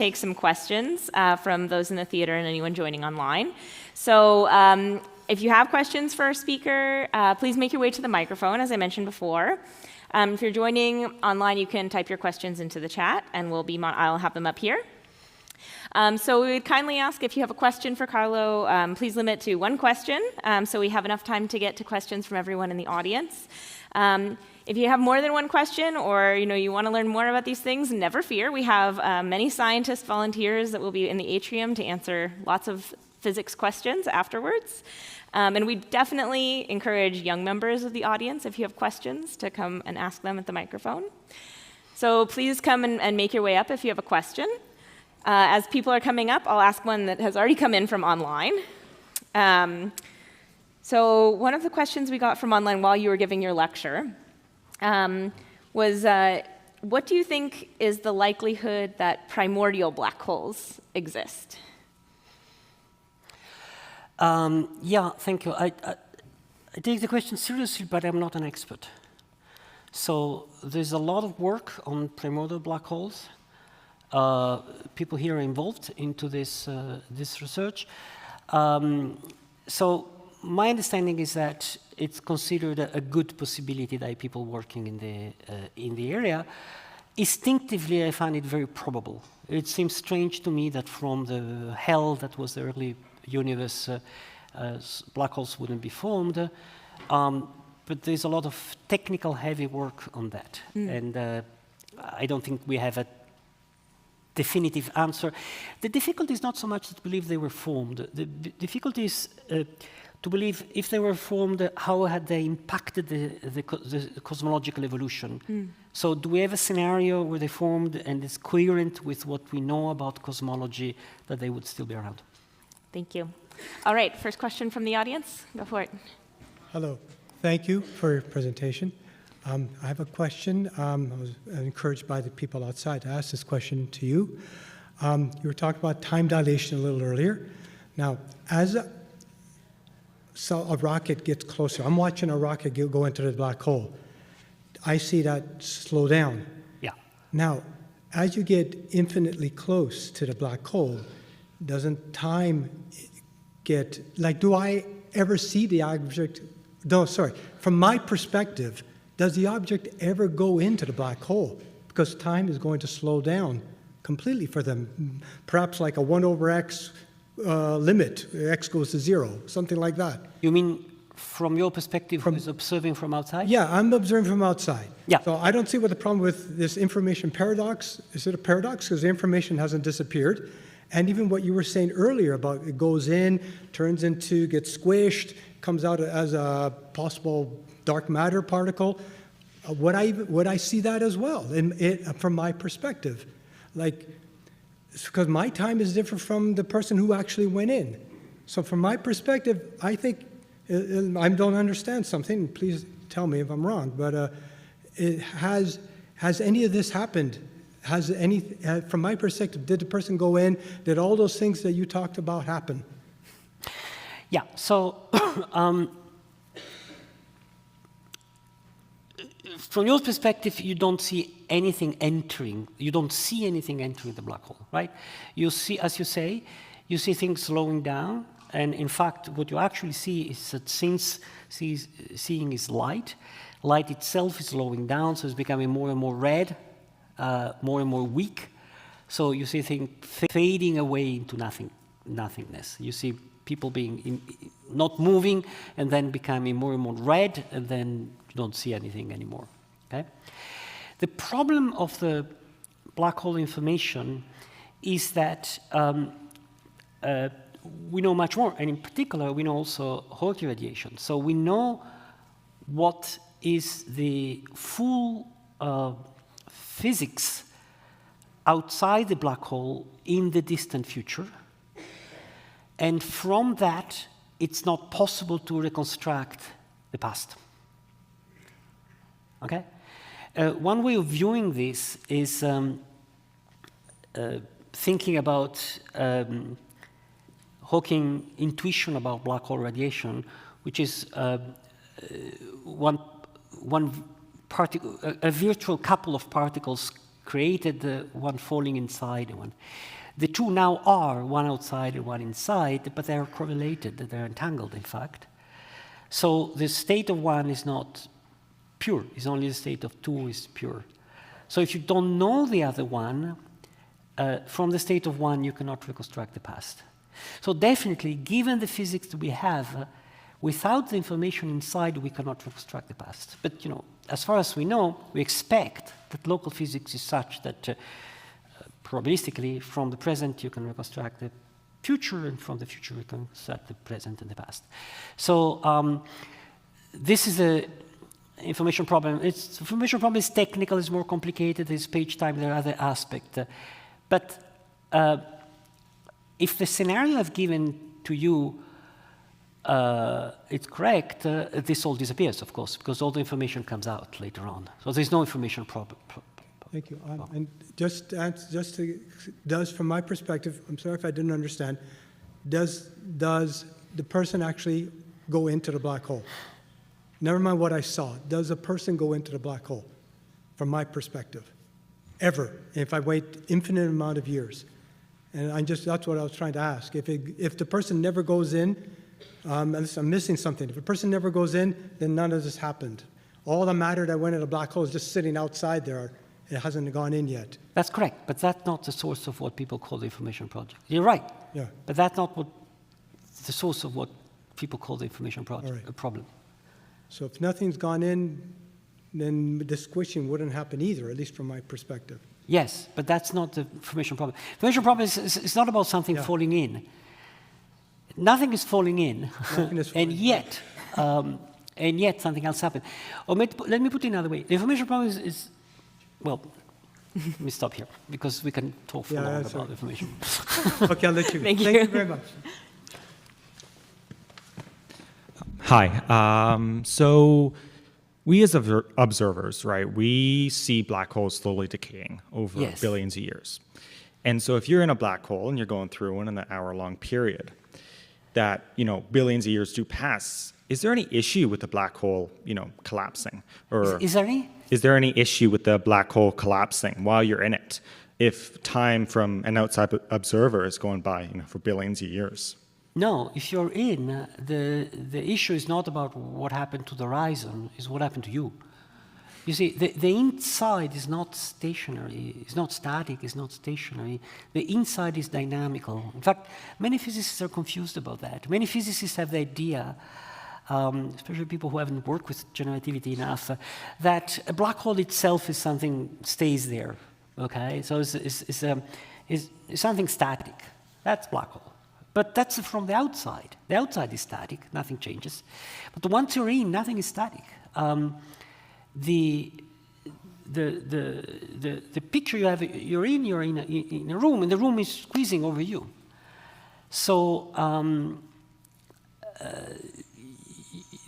take some questions from those in the theater and anyone joining online. So if you have questions for our speaker, please make your way to the microphone, as I mentioned before. If you're joining online, you can type your questions into the chat, and I'll have them up here. So we would kindly ask, if you have a question for Carlo, please limit to one question, so we have enough time to get to questions from everyone in the audience. If you have more than one question, or you want to learn more about these things, never fear. We have many scientist volunteers that will be in the atrium to answer lots of physics questions afterwards. And we definitely encourage young members of the audience, if you have questions, to come and ask them at the microphone. So please come and make your way up if you have a question. As people are coming up, I'll ask one that has already come in from online. So one of the questions we got from online while you were giving your lecture was, what do you think is the likelihood that primordial black holes exist? Yeah, thank you. I take the question seriously, but I'm not an expert. So there's a lot of work on primordial black holes. People here are involved into this research. So my understanding is that it's considered a good possibility that people working in the area. Instinctively, I find it very probable. It seems strange to me that from the hell that was the early universe, black holes wouldn't be formed. But there's a lot of technical heavy work on that. And I don't think we have a definitive answer. The difficulty is not so much to believe they were formed. The difficulty is to believe if they were formed, how had they impacted the cosmological evolution. So do we have a scenario where they formed and it's coherent with what we know about cosmology, that they would still be around? Thank you. All right, first question from the audience. Go for it. Hello. Thank you for your presentation. I have a question. I was encouraged by the people outside to ask this question to you. You were talking about time dilation a little earlier. Now, as a rocket gets closer, I'm watching a rocket go into the black hole. I see that slow down. Yeah. Now, as you get infinitely close to the black hole, doesn't time get, do I ever see the object? No, sorry. From my perspective, does the object ever go into the black hole? Because time is going to slow down completely for them. Perhaps like a 1 over x limit, x goes to 0, something like that. You mean from your perspective, who's observing from outside? Yeah, I'm observing from outside. Yeah. So I don't see what the problem with this information paradox. Is it a paradox? Because the information hasn't disappeared. And even what you were saying earlier about it goes in, turns into, gets squished, comes out as a possible dark matter particle. Would I see that as well from my perspective? Because my time is different from the person who actually went in. So from my perspective, I think, I don't understand something, please tell me if I'm wrong, but has any of this happened? From my perspective, did the person go in? Did all those things that you talked about happen? Yeah, so from your perspective, you don't see anything entering. You don't see anything entering the black hole, right? You see, as you say, you see things slowing down. And in fact, what you actually see is that since seeing is light itself is slowing down, so it's becoming more and more red, more and more weak. So you see things fading away into nothingness. You see people being not moving and then becoming more and more red, and then you don't see anything anymore. Okay? The problem of the black hole information is that we know much more, and in particular, we know also Hawking radiation. So we know what is the full physics outside the black hole in the distant future. And from that, it's not possible to reconstruct the past. Okay? One way of viewing this is thinking about Hawking intuition about black hole radiation, which is a virtual couple of particles created one falling inside one. The two now are one outside and one inside, but they are correlated, they're entangled, in fact. So the state of one is not pure, it's only the state of two is pure. So if you don't know the other one, from the state of one, you cannot reconstruct the past. So definitely, given the physics that we have, without the information inside, we cannot reconstruct the past. But as far as we know, we expect that local physics is such that probabilistically, from the present, you can reconstruct the future, and from the future, you can reconstruct the present and the past. So this is a information problem. Information problem is technical, it's more complicated, it's page time, there are other aspects. But if the scenario I've given to you it's correct, this all disappears, of course, because all the information comes out later on. So there's no information problem. Thank you. And does, from my perspective, I'm sorry if I didn't understand, does the person actually go into the black hole? Never mind what I saw. Does a person go into the black hole, from my perspective? Ever, if I wait infinite amount of years? And that's what I was trying to ask. If the person never goes in, unless I'm missing something. If a person never goes in, then none of this happened. All the matter that went in the black hole is just sitting outside there. It hasn't gone in yet. That's correct, but that's not the source of what people call the information project. You're right. Yeah. But that's not the source of what people call the information project, a problem. So if nothing's gone in, then the squishing wouldn't happen either, at least from my perspective. Yes, but that's not the information problem. Information problem is not about something falling in. Nothing is falling in, and yet something else happened. Or let me put it another way. The information problem is well, let me stop here, because we can talk for long about information. Okay, I'll let you. Thank you very much. Hi. So we as observers, right, we see black holes slowly decaying over billions of years. And so if you're in a black hole and you're going through one in an hour-long period, that, billions of years do pass, is there any issue with the black hole, collapsing? Or is there any? Is there any issue with the black hole collapsing while you're in it, if time from an outside observer is going by, for billions of years? No, if you're in, the issue is not about what happened to the horizon, it's what happened to you. You see, the inside is not stationary, it's not static, it's not stationary. The inside is dynamical. In fact, many physicists are confused about that. Many physicists have the idea, especially people who haven't worked with generativity enough, that a black hole itself is something stays there, okay? So it's something static. That's black hole. But that's from the outside. The outside is static, nothing changes. But once you're in, nothing is static. The picture you have, you're in a room, and the room is squeezing over you. So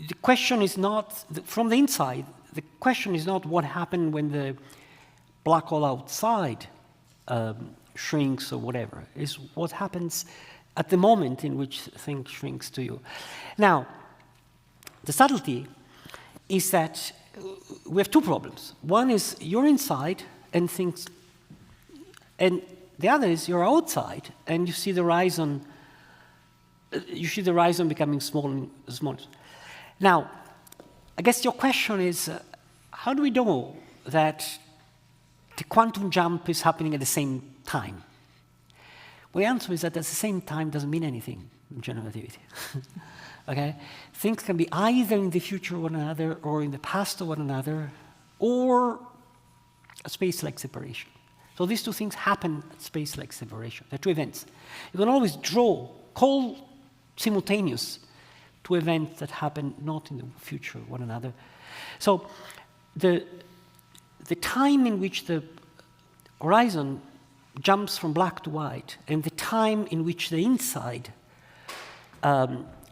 the question is not, from the inside, the question is not what happened when the black hole outside shrinks or whatever. It's what happens at the moment in which thing shrinks to you. Now, the subtlety is that we have two problems. One is you're inside and things, and the other is you're outside and you see the horizon. You see the horizon becoming smaller and smaller. Now, I guess your question is, how do we know that the quantum jump is happening at the same time? Well, the answer is that at the same time doesn't mean anything in general relativity. Okay? Things can be either in the future of one another, or in the past of one another, or a space-like separation. So these two things happen at space-like separation. They're two events. You can always call simultaneous to events that happen not in the future of one another. So the time in which the horizon jumps from black to white, and the time in which the inside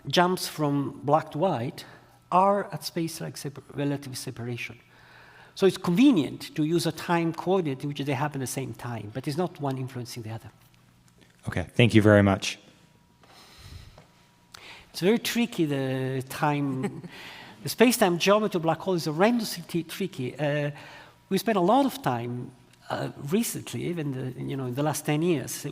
jumps from black to white are at space-like relative separation. So it's convenient to use a time coordinate in which they happen at the same time, but it's not one influencing the other. Okay, thank you very much. It's very tricky, the time. The space-time geometry of black hole is horrendously tricky. We spent a lot of time recently, even in the last 10 years,